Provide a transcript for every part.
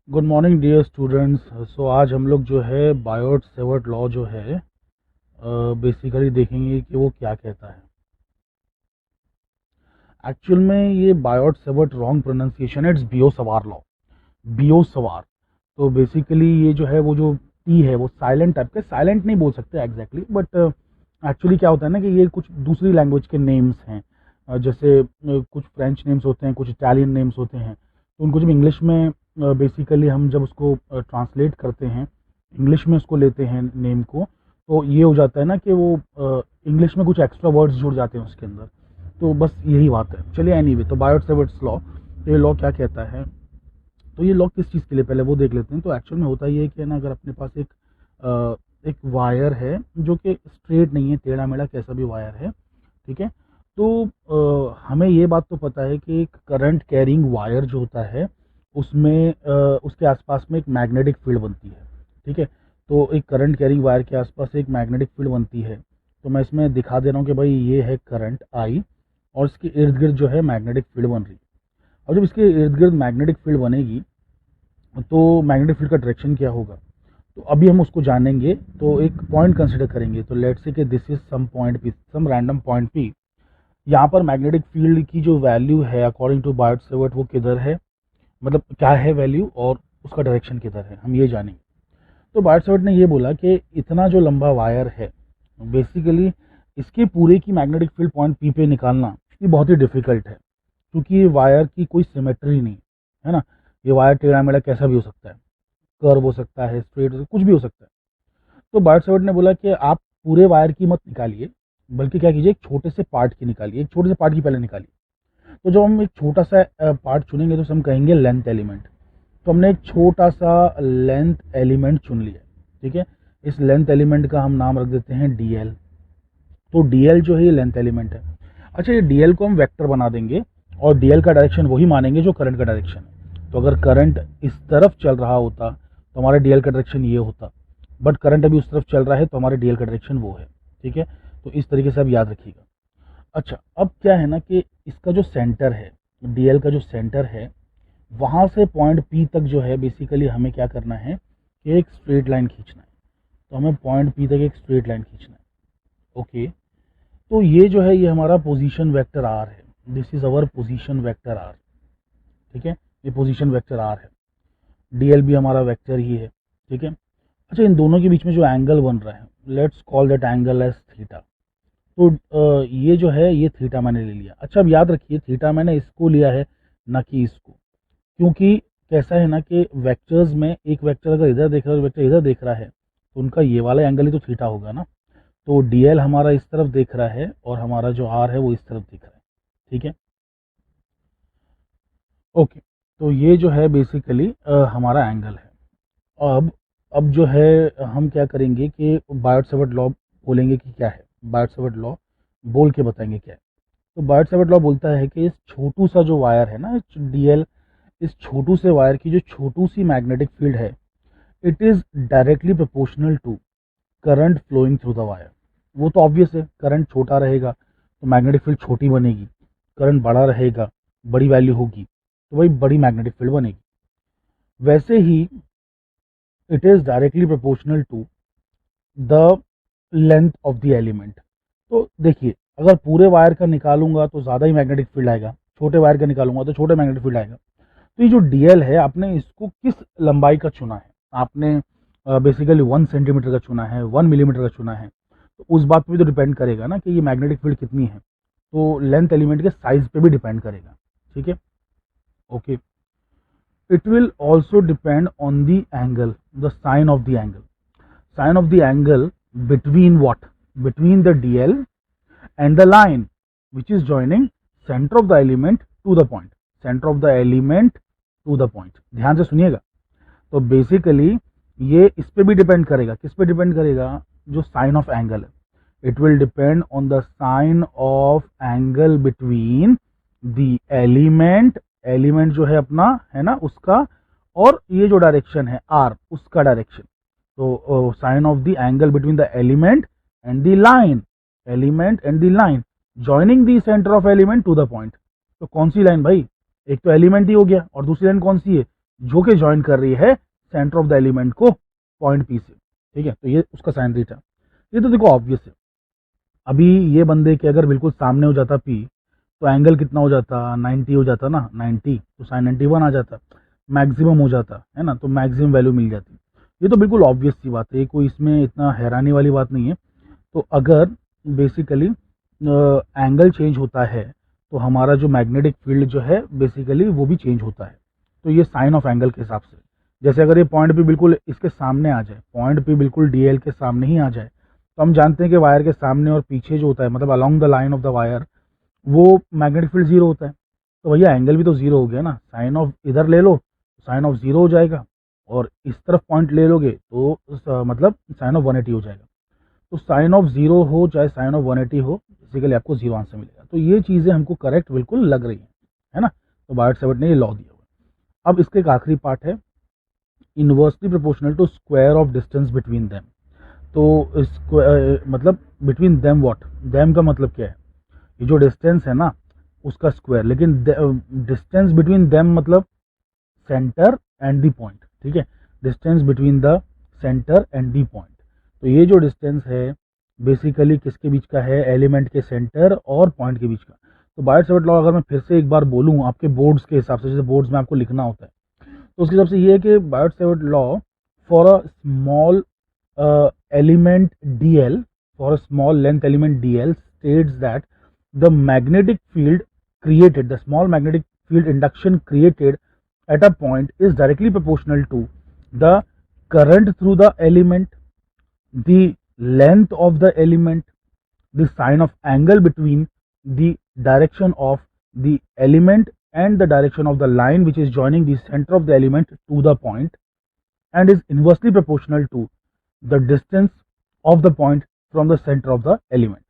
Good morning dear students. So आज हम लोग जो है बायोट सेवर्ट लॉ जो है बेसिकली देखेंगे कि वो क्या कहता है। एक्चुअल में ये बायोट सेवर्ट रॉन्ग प्रोनाउंसिएशन है, इट्स बियो सवार लॉ, बियो सवार। तो बेसिकली ये जो है वो जो टी है वो साइलेंट टाइप के, साइलेंट नहीं बोल सकते एग्जैक्टली, बट एक्चुअली क्या होता है ना कि ये कुछ दूसरी लैंग्वेज के नेम्स हैं। जैसे कुछ फ्रेंच नेम्स होते हैं, कुछ इटालियन नेम्स होते हैं, तो उनको जब इंग्लिश में बेसिकली हम जब उसको ट्रांसलेट करते हैं, इंग्लिश में उसको लेते हैं नेम को, तो ये हो जाता है ना कि वो इंग्लिश में कुछ एक्स्ट्रा वर्ड्स जुड़ जाते हैं उसके अंदर। तो बस यही बात है। चलिए एनीवे, तो बायोट सेवर्ट्स लॉ, ये लॉ क्या कहता है। तो ये लॉ किस चीज़ के लिए पहले वो देख लेते हैं। तो एक्चुअल में होता ये है कि ना, अगर अपने पास एक वायर है जो कि स्ट्रेट नहीं है, टेढ़ा मेढ़ा कैसा भी वायर है, ठीक है। तो हमें ये बात तो पता है कि एक करंट कैरिंग वायर जो होता है उसमें उसके आसपास में एक मैग्नेटिक फील्ड बनती है, ठीक है। तो एक करंट कैरिंग वायर के आसपास एक मैग्नेटिक फील्ड बनती है। तो मैं इसमें दिखा दे रहा हूँ कि भाई ये है करंट आई, और इसके इर्द गिर्द जो है मैग्नेटिक फील्ड बन रही है। और जब इसके इर्द गिर्द मैग्नेटिक फील्ड बनेगी तो मैग्नेटिक फील्ड का डायरेक्शन क्या होगा, तो अभी हम उसको जानेंगे। तो एक पॉइंट कंसिडर करेंगे। तो लेट्स से कि this is some point P, some random point P. यहाँ पर मैग्नेटिक फील्ड की जो वैल्यू है अकॉर्डिंग टू बायोट सेवर्ट वो किधर है, मतलब क्या है वैल्यू, और उसका डायरेक्शन किधर है, हम ये जानेंगे। तो बायोट सेवर्ट ने ये बोला कि इतना जो लंबा वायर है, बेसिकली इसके पूरे की मैग्नेटिक फील्ड पॉइंट पी पे निकालना ये बहुत ही डिफिकल्ट है, क्योंकि ये वायर की कोई सिमेट्री नहीं है ना। ये वायर टेढ़ा मेढ़ा कैसा भी हो सकता है, कर्व हो सकता है, स्ट्रेट, कुछ भी हो सकता है। तो बायोट सेवर्ट ने बोला कि आप पूरे वायर की मत निकालिए, बल्कि क्या कीजिए, एक छोटे से पार्ट की निकालिए, एक छोटे से पार्ट की पहले निकालिए। तो जब हम एक छोटा सा पार्ट चुनेंगे तो हम कहेंगे लेंथ एलिमेंट। तो हमने एक छोटा सा लेंथ एलिमेंट चुन लिया, ठीक है। इस लेंथ एलिमेंट का हम नाम रख देते हैं डीएल। तो डीएल जो है ये लेंथ एलिमेंट है। अच्छा, ये डीएल को हम वेक्टर बना देंगे, और डीएल का डायरेक्शन वही मानेंगे जो करंट का डायरेक्शन है। तो अगर करंट इस तरफ चल रहा होता तो हमारे डीएल का डायरेक्शन ये होता, बट करंट अभी उस तरफ चल रहा है तो हमारे डीएल का डायरेक्शन वो है, ठीक है। तो इस तरीके से आप याद रखिएगा। अच्छा, अब क्या है ना कि इसका जो सेंटर है, डीएल का जो सेंटर है, वहाँ से पॉइंट पी तक जो है बेसिकली हमें क्या करना है कि एक स्ट्रेट लाइन खींचना है। तो हमें पॉइंट पी तक एक स्ट्रेट लाइन खींचना है, ओके। तो ये जो है ये हमारा पोजीशन वेक्टर आर है। This is our position vector R, ठीक है। ये पोजीशन वेक्टर आर है। डीएल भी हमारा वेक्टर ही है, ठीक है। अच्छा, इन दोनों के बीच में जो एंगल बन रहा है, let's call that angle as theta. तो ये जो है ये थीटा मैंने ले लिया। अच्छा, अब याद रखिए थीटा मैंने इसको लिया है, ना कि इसको, क्योंकि कैसा है ना कि वेक्टर्स में एक वेक्टर अगर इधर देख रहा है और वेक्टर इधर देख रहा है, तो उनका ये वाला एंगल ही तो थीटा होगा ना। तो डीएल हमारा इस तरफ देख रहा है और हमारा जो आर है वो इस तरफ देख रहा है, ठीक है, ओके। तो ये जो है बेसिकली हमारा एंगल है। अब जो है हम क्या करेंगे कि बायोट सेवर्ट लॉ बोलेंगे कि क्या है। बायोट सेवर्ट लॉ बोल के बताएंगे क्या है। तो बायोट सेवर्ट लॉ बोलता है कि इस छोटू सा जो वायर है ना डीएल, इस छोटू से वायर की जो छोटू सी मैग्नेटिक फील्ड है, it is directly proportional to current flowing through the wire. वो तो ऑब्वियस है, करंट छोटा रहेगा तो मैग्नेटिक फील्ड छोटी बनेगी, करंट बड़ा रहेगा, बड़ी वैल्यू होगी, तो वही बड़ी मैग्नेटिक फील्ड बनेगी। वैसे ही it is directly proportional to the length of the element. तो देखिए, अगर पूरे वायर का निकालूंगा तो ज़्यादा ही मैग्नेटिक फील्ड आएगा, छोटे वायर का निकालूंगा तो छोटे मैग्नेटिक फील्ड आएगा। तो ये जो डीएल है, आपने इसको किस लंबाई का चुना है, आपने बेसिकली 1 सेंटीमीटर का चुना है, 1 मिलीमीटर का चुना है, तो उस बात पे भी तो डिपेंड करेगा ना कि ये मैग्नेटिक फील्ड कितनी है। तो लेंथ एलिमेंट के साइज पे भी डिपेंड करेगा, ठीक है, okay. It will also depend on the angle, the sine of the angle, sine of the angle between what, between the DL and the line which is joining center of the element to the point, center of the element to the point। ध्यान से सुनिएगा। तो basically ये इस पे भी depend करेगा, किस पे डिपेंड करेगा, जो साइन ऑफ एंगल है। It will depend on the sine of angle between the element, element जो है अपना है ना उसका, और ये जो डायरेक्शन है आर, उसका डायरेक्शन। तो sine of the angle between the element and the line, element and the line joining the centre of element to the point. तो कौन सी लाइन भाई, एक तो एलिमेंट ही हो गया और दूसरी लाइन कौन सी है, जो कि ज्वाइन कर रही है सेंटर ऑफ द एलिमेंट को पॉइंट पी से, ठीक है। तो ये उसका साइन थीटा, ये तो देखो ऑब्वियस है। अभी ये बंदे के अगर बिल्कुल सामने हो जाता पी, तो एंगल कितना हो जाता, 90 हो जाता ना, 90, तो साइन 91 आ जाता, मैक्सिमम हो जाता है ना, तो मैक्सिमम वैल्यू मिल जाती। ये तो बिल्कुल ऑब्वियस सी बात है, कोई इसमें इतना हैरानी वाली बात नहीं है। तो अगर बेसिकली एंगल चेंज होता है तो हमारा जो मैग्नेटिक फील्ड जो है बेसिकली वो भी चेंज होता है। तो ये साइन ऑफ एंगल के हिसाब से, जैसे अगर ये पॉइंट भी बिल्कुल इसके सामने आ जाए, पॉइंट भी बिल्कुल डी एल के सामने ही आ जाए, तो हम जानते हैं कि वायर के सामने और पीछे जो होता है, मतलब along the line of the wire, वो मैग्नेटिक फील्ड जीरो होता है। तो भैया एंगल भी तो जीरो हो गया ना, साइन ऑफ इधर ले लो साइन ऑफ जीरो हो जाएगा, और इस तरफ पॉइंट ले लोगे तो मतलब साइन ऑफ 180 हो जाएगा। तो साइन ऑफ जीरो हो चाहे साइन ऑफ 180 हो, बेसिकली आपको जीरो आंसर मिलेगा। तो ये चीज़ें हमको करेक्ट बिल्कुल लग रही हैं, है ना। तो बायोट-सैवर्ट ने ये लॉ दिया हुआ है। अब इसके एक आखिरी पार्ट है, inversely proportional to square of distance between them. तो मतलब बिटवीन देम व्हाट, देम का मतलब क्या है, ये जो डिस्टेंस है ना उसका स्क्वायर, लेकिन डिस्टेंस बिटवीन देम मतलब सेंटर एंड द पॉइंट, ठीक है। Distance between the centre and the point, तो ये जो डिस्टेंस है बेसिकली किसके बीच का है, एलिमेंट के सेंटर और पॉइंट के बीच का। तो बायोट-सैवर्ट लॉ अगर मैं फिर से एक बार बोलूँ आपके बोर्ड्स के हिसाब से, जैसे बोर्ड्स में आपको लिखना होता है, तो उसके हिसाब से ये है कि Biot-Savart law for a small element dl, for a small length element dl, states that the magnetic field created, the small magnetic field induction created at a point is directly proportional to the current through the element, the length of the element, the sign of angle between the direction of the element and the direction of the line which is joining the center of the element to the point, and is inversely proportional to the distance of the point from the centre of the element.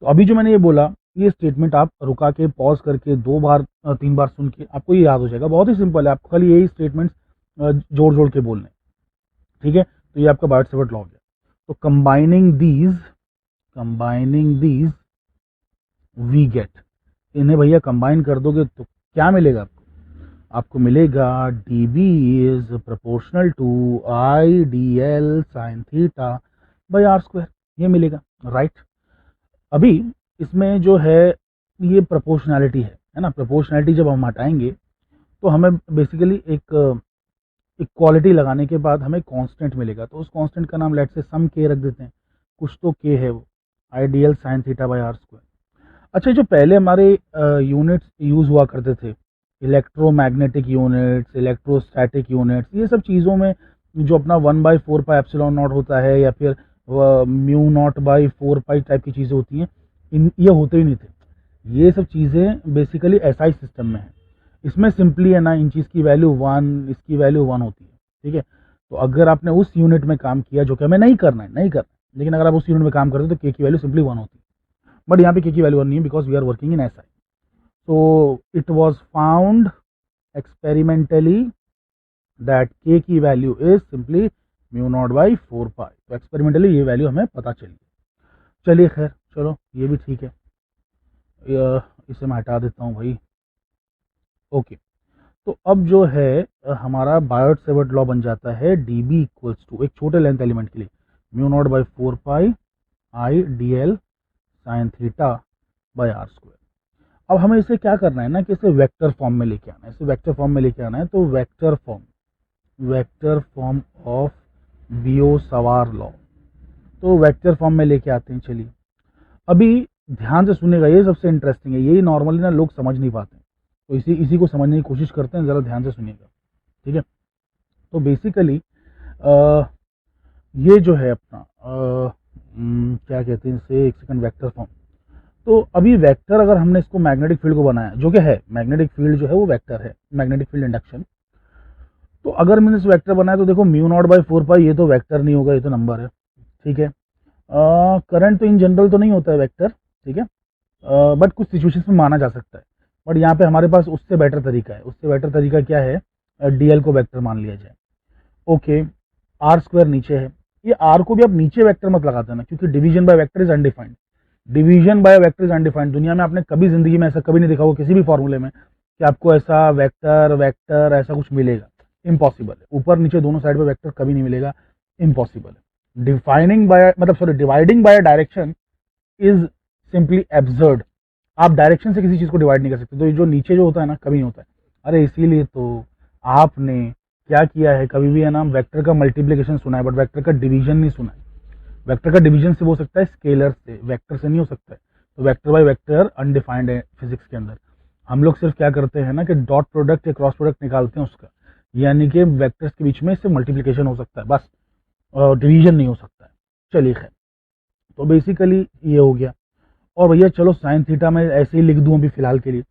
तो अभी जो मैंने ये बोला, ये statement आप रुका के पॉज करके 2 बार 3 बार सुन के आपको ये याद हो जाएगा। बहुत ही सिंपल है, आपको खाली यही स्टेटमेंट जोड़ जोड़ के बोलने, ठीक है। तो ये आपका बायोट-सैवर्ट लॉ हो गया। तो कंबाइनिंग दीज वी गेट, इन्हें भैया कंबाइन कर दोगे तो क्या मिलेगा आपको, आपको मिलेगा d B is proportional to I D l sine theta by R square, ये मिलेगा, राइट। अभी इसमें जो है ये प्रोपोर्शनैलिटी है ना। प्रोपोर्शनैलिटी जब हम हटाएंगे तो हमें बेसिकली एक इक्वालिटी लगाने के बाद हमें कांस्टेंट मिलेगा। तो उस कांस्टेंट का नाम लेट से सम के रख देते हैं, कुछ तो के है वो, I D l sine theta by R square. अच्छा, जो पहले हमारे यूनिट्स यूज़ हुआ करते थे, इलेक्ट्रोमैग्नेटिक यूनिट्स, इलेक्ट्रोस्टैटिक यूनिट्स, ये सब चीज़ों में जो अपना 1/4 पाई एप्सिलॉन नॉट होता है या फिर mu naught by 4 pi type की चीज़ें होती हैं, इन ये होते ही नहीं थे। ये सब चीज़ें बेसिकली एसआई सिस्टम में है। इसमें सिंपली है ना, इन चीज़ की वैल्यू 1, इसकी वैल्यू 1 होती है, ठीक है। तो अगर आपने उस यूनिट में काम किया, जो कि हमें नहीं करना है, लेकिन अगर आप उस यूनिट में काम करते हो तो के की वैल्यू सिंपली 1 होती है। बट यहाँ पे के की वैल्यू 1 नहीं है, because we are working in SI. So it was found experimentally that k की value is simply mu naught by 4 pi. तो एक्सपेरिमेंटली ये वैल्यू हमें पता चली। चलिए खैर, चलो ये भी ठीक है, इसे मैं हटा देता हूँ भाई। ओके, तो अब जो है हमारा बायोट-सैवर्ट लॉ बन जाता है डी बी इक्वल्स टू, एक छोटे लेंथ एलिमेंट के लिए, mu naught by 4 pi I D l sine theta by R square. अब हमें इसे क्या करना है ना, कि इसे वेक्टर फॉर्म में लेके आना है, इसे वेक्टर फॉर्म में लेके आना है। तो वेक्टर फॉर्म ऑफ बियो-सवार लॉ, तो वेक्टर फॉर्म में लेके आते हैं। चलिए अभी ध्यान से सुनेगा, ये सबसे इंटरेस्टिंग है, यही नॉर्मली ना लोग समझ नहीं पाते, तो इसी को समझने की कोशिश करते हैं, ज़रा ध्यान से सुनिएगा, ठीक है। तो बेसिकली ये जो है अपना क्या कहते हैं इसे, एक सेकंड, वेक्टर फॉर्म। तो अभी वेक्टर अगर हमने इसको मैग्नेटिक फील्ड को बनाया, जो कि है मैग्नेटिक फील्ड जो है वो वेक्टर है, मैग्नेटिक फील्ड इंडक्शन। तो अगर मैंने इस वेक्टर बनाया तो देखो म्यू नॉट बाई 4 पाई, ये तो वेक्टर नहीं होगा, ये तो नंबर है, ठीक है। करंट तो इन जनरल तो नहीं होता है वेक्टर, ठीक है, बट कुछ सिचुएशन में माना जा सकता है। बट यहाँ पे हमारे पास उससे बेटर तरीका है। उससे बेटर तरीका क्या है, डीएल को वेक्टर मान लिया जाए। ओके, आर स्क्वायर नीचे है, ये आर को भी आप नीचे वेक्टर मत लगा देना, क्योंकि division by vector is undefined. Division by vector is undefined, दुनिया में आपने कभी जिंदगी में ऐसा कभी नहीं देखा होगा किसी भी फॉर्मूले में कि आपको ऐसा वेक्टर ऐसा कुछ मिलेगा। इम्पॉसिबल है। ऊपर नीचे दोनों साइड पे वेक्टर कभी नहीं मिलेगा, इम्पॉसिबल है। डिफाइनिंग बाय मतलब sorry dividing by direction is simply absurd. आप डायरेक्शन से किसी चीज को डिवाइड नहीं कर सकते, तो ये जो नीचे जो होता है ना कभी नहीं होता है। अरे इसीलिए तो आपने क्या किया है, कभी भी है ना वेक्टर का मल्टीप्लिकेशन सुना है बट वेक्टर का डिवीजन नहीं सुना है। वेक्टर का डिवीजन से हो सकता है, स्केलर से, वेक्टर से नहीं हो सकता है। तो वेक्टर बाय वेक्टर अनडिफाइंड है फिजिक्स के अंदर। हम लोग सिर्फ क्या करते हैं ना कि डॉट प्रोडक्ट या क्रॉस प्रोडक्ट निकालते हैं उसका, यानी कि वेक्टर्स के बीच में सिर्फ मल्टीप्लिकेशन हो सकता है बस, डिवीजन नहीं हो सकता है। चलिए खैर, तो बेसिकली ये हो गया। और भैया चलो साइन थीटा मैं ऐसे ही लिख दूं अभी फिलहाल के लिए,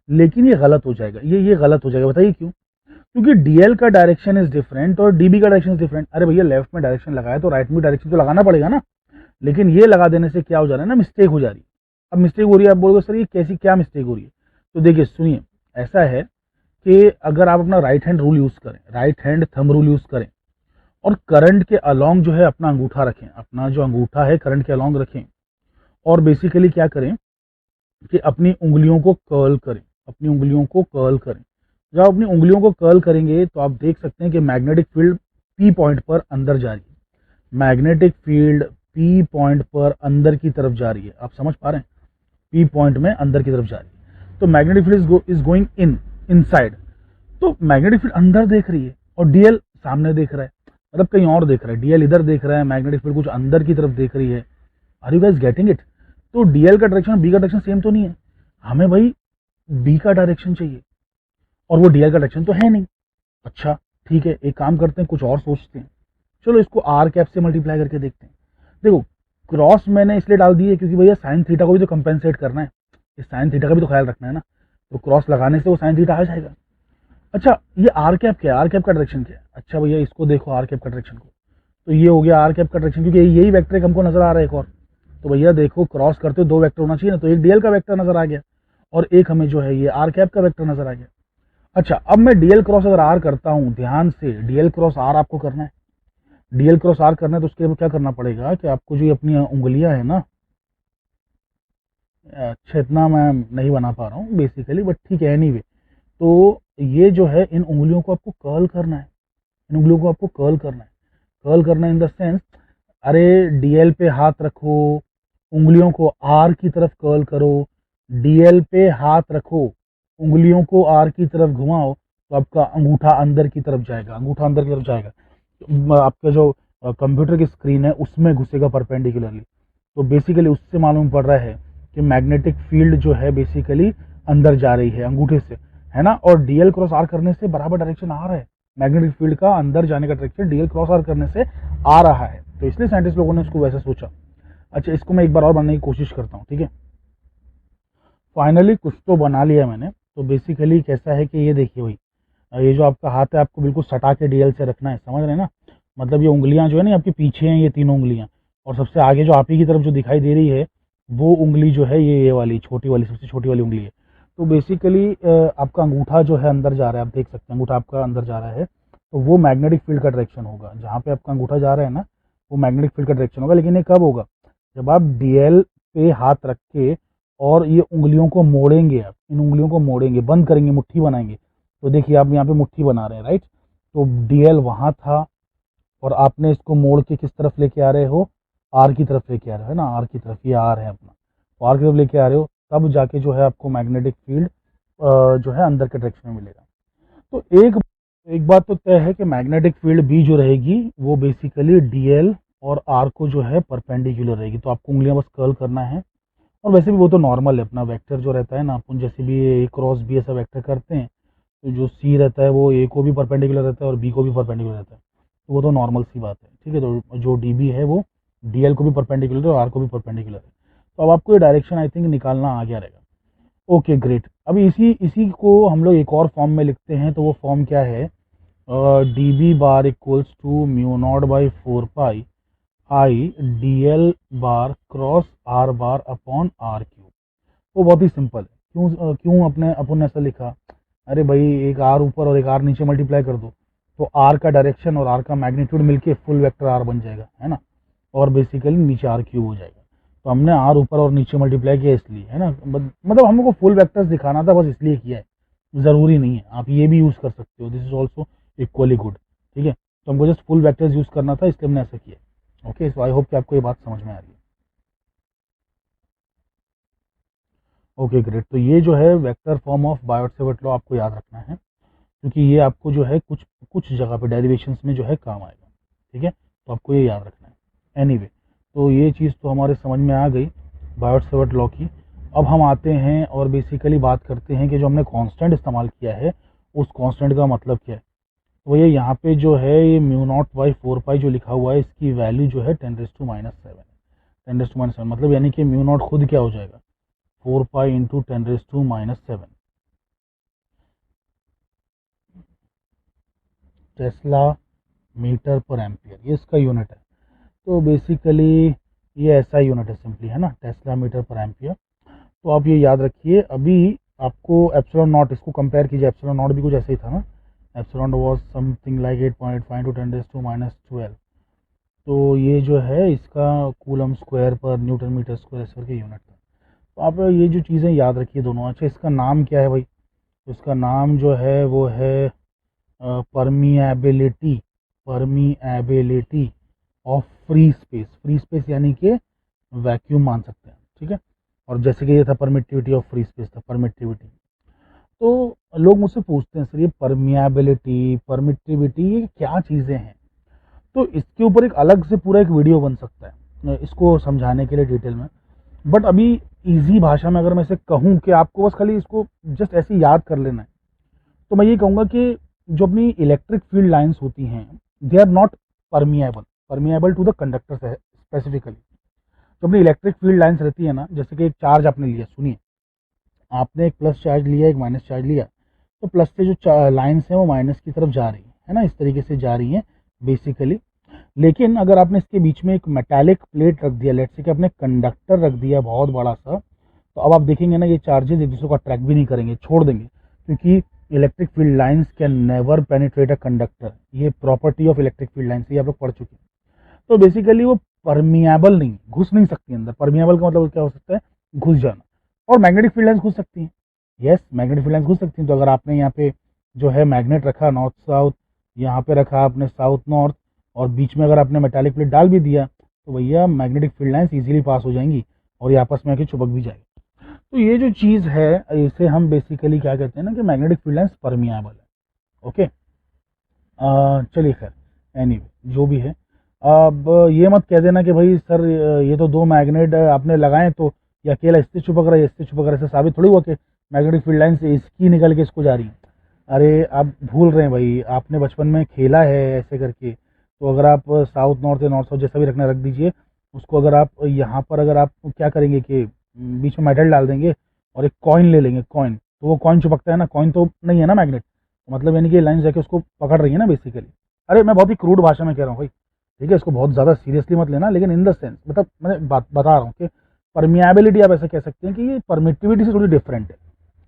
लेकिन ये गलत हो जाएगा, ये गलत हो जाएगा। बताइए क्यों? क्योंकि डीएल का डायरेक्शन इज डिफरेंट और डीबी का डायरेक्शन इज डिफरेंट। अरे भैया लेफ्ट में डायरेक्शन लगाया तो राइट में डायरेक्शन तो लगाना पड़ेगा ना। लेकिन ये लगा देने से क्या हो जा रहा है ना, मिस्टेक हो जा रही है। अब मिस्टेक हो रही है, आप बोलोगे सर ये कैसी क्या मिस्टेक हो रही है? तो देखिए सुनिए, ऐसा है कि अगर आप अपना राइट हैंड रूल यूज करें, right hand thumb rule use करें और करंट के अलोंग जो है अपना अंगूठा रखें, अपना जो अंगूठा है करंट के अलोंग रखें, और बेसिकली क्या करें कि अपनी उंगलियों को कर्ल करें, अपनी उंगलियों को कर्ल करें। जब आप अपनी उंगलियों को कर्ल करेंगे तो आप देख सकते हैं कि मैग्नेटिक फील्ड पी पॉइंट पर अंदर जा रही है। मैग्नेटिक फील्ड पी पॉइंट पर अंदर की तरफ जा रही है। आप समझ पा रहे हैं? पी पॉइंट में अंदर की तरफ जा रही है। तो magnetic field is going inside. तो मैग्नेटिक फील्ड अंदर देख रही है और डीएल सामने देख रहा है, मतलब कहीं और देख रहा है। डीएल इधर देख रहा है, मैग्नेटिक फील्ड कुछ अंदर की तरफ देख रही है। Are you guys getting it? तो डीएल का डायरेक्शन बी का डायरेक्शन सेम तो नहीं है। हमें भाई बी का डायरेक्शन चाहिए और वो डीएल का डायरेक्शन तो है नहीं। अच्छा ठीक है, एक काम करते हैं, कुछ और सोचते हैं। चलो इसको आर कैप से मल्टीप्लाई करके देखते हैं। देखो क्रॉस मैंने इसलिए डाल दी है क्योंकि भैया साइन थीटा को भी तो कंपेंसेट करना है, इस साइन थीटा का भी तो ख्याल रखना है ना। तो क्रॉस लगाने से वो साइन थीटा आ जाएगा। अच्छा ये आर कैप क्या है? आर कैप का डायरेक्शन क्या है? अच्छा भैया इसको देखो आर कैप का डायरेक्शन को, तो ये हो गया आर कैप का डायरेक्शन, क्योंकि यही वेक्टर एक हमको नजर आ रहा है एक और। तो भैया देखो क्रॉस करते हो दो वेक्टर होना चाहिए ना, तो एक डीएल का वेक्टर नजर आ गया और एक हमें जो है ये आर कैप का वेक्टर नजर आ गया। अच्छा अब मैं डीएल क्रॉस अगर आर करता हूं, ध्यान से डीएल क्रॉस आर आपको करना है। डीएल क्रॉस आर करना है तो उसके लिए क्या करना पड़ेगा कि आपको जो अपनी उंगलियां है ना, अच्छा इतना मैं नहीं बना पा रहा हूँ बेसिकली बट ठीक है एनीवे। तो ये जो है इन उंगलियों को आपको कर्ल करना है, इन उंगलियों को आपको कर्ल करना है। कर्ल करना इन द सेंस, अरे डीएल पे हाथ रखो, उंगलियों को आर की तरफ कर्ल करो, डीएल पे हाथ रखो, उंगलियों को आर की तरफ घुमाओ, तो आपका अंगूठा अंदर की तरफ जाएगा, अंगूठा अंदर की तरफ जाएगा। तो आपका जो कंप्यूटर की स्क्रीन है उसमें घुसेगा परपेंडिकुलरली। तो बेसिकली उससे मालूम पड़ रहा है कि मैग्नेटिक फील्ड जो है बेसिकली अंदर जा रही है अंगूठे से, है ना। और डीएल क्रॉस आर करने से बराबर डायरेक्शन आ रहा है, मैग्नेटिक फील्ड का अंदर जाने का डायरेक्शन डीएल क्रॉस आर करने से आ रहा है, तो इसलिए साइंटिस्ट लोगों ने इसको वैसे सोचा। अच्छा इसको मैं एक बार और बनाने की कोशिश करता हूँ, ठीक है। फाइनली कुछ तो बना लिया मैंने। तो बेसिकली कैसा है कि ये देखिए भाई, ये जो आपका हाथ है आपको बिल्कुल सटा के डीएल से रखना है, समझ रहे हैं ना। मतलब ये उंगलियां जो है ना आपके पीछे हैं, ये तीनों उंगलियां, और सबसे आगे जो आप ही की तरफ जो दिखाई दे रही है वो उंगली जो है ये वाली छोटी वाली, सबसे छोटी वाली उंगली है। तो बेसिकली आपका अंगूठा जो है अंदर जा रहा है, आप देख सकते हैं अंगूठा आपका अंदर जा रहा है, तो वो मैग्नेटिक फील्ड का डायरेक्शन होगा। जहाँ पे आपका अंगूठा जा रहा है ना वो मैग्नेटिक फील्ड का डायरेक्शन होगा। लेकिन ये कब होगा? जब आप डीएल पे हाथ रख के और ये उंगलियों को मोड़ेंगे, आप इन उंगलियों को मोड़ेंगे, बंद करेंगे, मुट्ठी बनाएंगे। तो देखिए आप यहाँ पे मुट्ठी बना रहे हैं, राइट। तो डीएल वहाँ था और आपने इसको मोड़ के किस तरफ लेके आ रहे हो? आर की तरफ लेके आ रहे हो, है ना, आर की तरफ। ये आर है अपना, तो आर की तरफ लेके आ रहे हो, तब जाके जो है आपको मैग्नेटिक फील्ड जो है अंदर के डायरेक्शन में मिलेगा। तो एक बात तो तय है कि मैग्नेटिक फील्ड बी जो रहेगी वो बेसिकली डीएल और आर को जो है परपेंडिकुलर रहेगी। तो आपको उंगलियां बस कर्ल करना है। और वैसे भी वो तो नॉर्मल है, अपना वेक्टर जो रहता है ना, अपन जैसे भी ए क्रॉस बी ऐसा वेक्टर करते हैं, तो जो सी रहता है वो ए को भी परपेंडिकुलर रहता है और बी को भी परपेंडिकुलर रहता है। तो वो तो नॉर्मल सी बात है, ठीक है। तो जो डी बी है वो डीएल को भी परपेंडिकुलर है और आर को भी परपेंडिकुलर है। तो अब आपको ये डायरेक्शन आई थिंक निकालना आ गया रहेगा। Okay great. अब इसी इसी को हम लोग एक और फॉर्म में लिखते हैं। तो वो फॉर्म क्या है? D B bar equals to mu naught by 4 pi I D L bar cross R bar upon R cube. वो बहुत ही सिंपल है। क्यों अपने अपन ने ऐसा लिखा? अरे भाई एक आर ऊपर और एक आर नीचे मल्टीप्लाई कर दो, तो आर का डायरेक्शन और आर का मैग्नीट्यूड मिलके फुल वेक्टर आर बन जाएगा, है ना। और बेसिकली नीचे आर क्यूब हो जाएगा। तो हमने आर ऊपर और नीचे मल्टीप्लाई किया इसलिए, है ना। मतलब हमको फुल वेक्टर्स दिखाना था, बस इसलिए किया है। ज़रूरी नहीं है, आप ये भी यूज़ कर सकते हो, this is also equally good. ठीक है, तो हमको जस्ट फुल वेक्टर्स यूज़ करना था, इसलिए हमने ऐसा किया। ओके, सो आई होप कि आपको ये बात समझ में आ रही है। ओके ग्रेट, तो ये जो है vector form of Biot-Savart law आपको याद रखना है, क्योंकि ये आपको जो है कुछ कुछ जगह पे डेरिवेशंस में जो है काम आएगा। ठीक है, तो आपको ये याद रखना है। एनीवे, तो ये चीज़ तो हमारे समझ में आ गई बायोट-सेवर्ट लॉ की। अब हम आते हैं और बेसिकली बात करते हैं कि जो हमने कांस्टेंट इस्तेमाल किया है उस कांस्टेंट का मतलब क्या है। तो ये यहाँ पे जो है ये म्यू नॉट बाई 4 पाई जो लिखा हुआ है, इसकी वैल्यू जो है 10⁻⁷ है। 10⁻⁷ मतलब यानी कि म्यू नॉट खुद क्या हो जाएगा, 4 पाई इंटू 10⁻⁷ टेस्ला मीटर पर एम्पियर, ये इसका यूनिट है। तो बेसिकली ये ऐसा यूनिट है सिंपली, है ना, टेस्ला मीटर पर एम्पियर। तो आप ये याद रखिए, अभी आपको एप्सिलॉन नॉट, इसको कंपेयर कीजिए, एप्सिलॉन नॉट भी कुछ ऐसे ही था ना, epsilon was something like 8.5 to 10⁻12। तो ये जो है इसका कूलम स्क्वायर पर न्यूटन मीटर स्क्वायर ऐसे करके यूनिट था। तो आप ये जो चीज़ें याद रखिए दोनों। अच्छा, इसका नाम क्या है भाई, तो इसका नाम जो है वो है permeability, permeability of free space. Free space यानी कि वैक्यूम मान सकते हैं। ठीक है, और जैसे कि ये था परमिटिविटी ऑफ फ्री स्पेस था, परमिटिविटी। तो लोग मुझसे पूछते हैं सर ये परमिएबिलिटी, परमिटिविटी ये क्या चीज़ें हैं, तो इसके ऊपर एक अलग से पूरा एक वीडियो बन सकता है इसको समझाने के लिए डिटेल में। बट अभी इजी भाषा में अगर मैं इसे कहूँ कि आपको बस खाली इसको जस्ट ऐसे ही याद कर लेना है, तो मैं ये कहूँगा कि जो अपनी इलेक्ट्रिक फील्ड लाइंस होती हैं they are not permeable, permeable to the conductor specifically. जो अपनी इलेक्ट्रिक फील्ड लाइंस रहती है ना, जैसे कि एक चार्ज आपने लिया, सुनिए, आपने एक प्लस चार्ज लिया, एक माइनस चार्ज लिया, तो प्लस से जो लाइंस हैं वो माइनस की तरफ जा रही है ना, इस तरीके से जा रही हैं बेसिकली। लेकिन अगर आपने इसके बीच में एक मेटालिक प्लेट रख दिया, लेट्स से कि आपने कंडक्टर रख दिया बहुत बड़ा सा, तो अब आप देखेंगे ना ये चार्जेस एक दूसरे को अट्रैक्ट भी नहीं करेंगे, छोड़ देंगे, क्योंकि electric field lines can never penetrate a conductor. ये property of electric field lines, ये आप लोग पढ़ चुके हैं। तो बेसिकली वो परमिएबल नहीं, घुस नहीं सकती अंदर। परमिएबल का मतलब क्या हो सकता है, घुस जाना। और मैग्नेटिक फील्ड लाइंस घुस सकती हैं, यस, मैग्नेटिक फील्ड लाइंस घुस सकती हैं। तो अगर आपने यहाँ पे जो है मैग्नेट रखा नॉर्थ साउथ, यहाँ पे रखा आपने साउथ नॉर्थ, और बीच में अगर आपने मेटालिक प्लेट डाल भी दिया, तो भैया magnetic field lines easily pass हो जाएंगी और ये आपस में आके चिपक भी जाएगी। तो ये जो चीज़ है इसे हम बेसिकली क्या कहते हैं ना कि मैग्नेटिक फील्ड लाइंस परमिएबल है। ओके, चलिए खैर, एनीवे जो भी है, अब ये मत कह देना कि भाई सर ये तो दो मैग्नेट आपने लगाए तो ये अकेला इससे चिपक रहा है, इससे चिपक रहा है, इससे साबित थोड़ी हुआ कि मैग्नेटिक फील्ड लाइन से इसकी निकल के इसको जा रही है। अरे आप भूल रहे हैं भाई, आपने बचपन में खेला है ऐसे करके। तो अगर आप साउथ नॉर्थ या नॉर्थ साउथ जैसा भी रखना रख दीजिए उसको, अगर आप यहाँ पर अगर आप क्या करेंगे कि बीच में मेटल डाल देंगे और एक कॉइन ले लेंगे, कॉइन, तो वो कॉइन चिपकता है ना, कॉइन तो नहीं है ना मैग्नेट, मतलब यानी कि लाइन जाके उसको पकड़ रही है ना बेसिकली। अरे मैं बहुत ही क्रूड भाषा में कह रहा हूँ भाई, ठीक है, इसको बहुत ज़्यादा सीरियसली मत लेना, लेकिन इन द सेंस मतलब मैं बात बता रहा हूँ कि परमिएबिलिटी आप ऐसा कह सकते हैं कि ये परमिटिविटी से थोड़ी डिफरेंट है।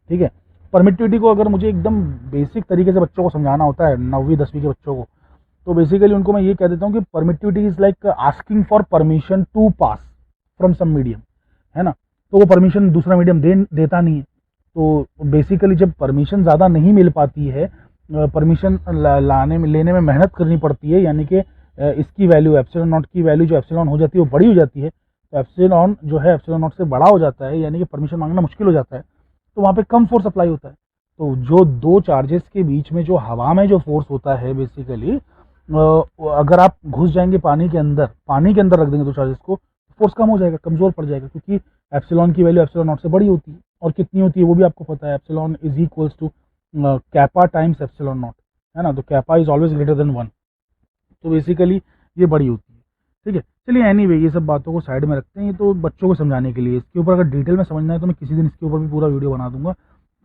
ठीक है, परमिटिविटी को अगर मुझे एकदम बेसिक तरीके से बच्चों को समझाना होता है, 9वीं 10वीं के बच्चों को, तो बेसिकली उनको मैं ये कह देता हूँ कि permittivity is like asking for permission to pass from some medium, है ना। तो वो परमिशन दूसरा मीडियम देता नहीं है। तो बेसिकली जब परमिशन ज़्यादा नहीं मिल पाती है, परमिशन लाने में लेने में मेहनत करनी पड़ती है, यानी कि इसकी वैल्यू एप्सिलॉन नॉट की वैल्यू जो एप्सिलॉन हो जाती है वो बड़ी हो जाती है, तो एप्सिलॉन जो है एप्सिलॉन नॉट से बड़ा हो जाता है, यानी कि परमिशन मांगना मुश्किल हो जाता है, तो वहाँ पे कम फोर्स अप्लाई होता है। तो जो दो चार्जेस के बीच में जो हवा में जो फोर्स होता है बेसिकली, अगर आप घुस जाएंगे पानी के अंदर रख देंगे दो चार्जेस को, फोर्स कम हो जाएगा, कमज़ोर पड़ जाएगा, क्योंकि एप्सिलॉन की वैल्यू एप्सिलॉन नॉट से बड़ी होती है। और कितनी होती है वो भी आपको पता है, epsilon is equals to kappa times epsilon naught, है ना। तो kappa is always greater than 1, तो बेसिकली ये बड़ी होती है। ठीक है, चलिए एनीवे ये सब बातों को साइड में रखते हैं, ये तो बच्चों को समझाने के लिए। इसके ऊपर अगर डिटेल में समझना है तो मैं किसी दिन इसके ऊपर भी पूरा वीडियो बना दूंगा,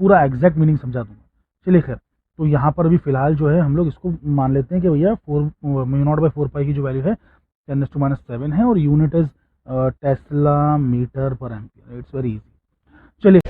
पूरा एग्जैक्ट मीनिंग समझा दूंगा। चलिए खैर, तो यहाँ पर अभी फिलहाल जो है हम लोग इसको मान लेते हैं कि भैया म्यू नॉट बाई 4 पाई की जो वैल्यू है 10⁻⁷ है, और यूनिट इज टेस्ला मीटर पर एम्पियर। It's very easy. चलिए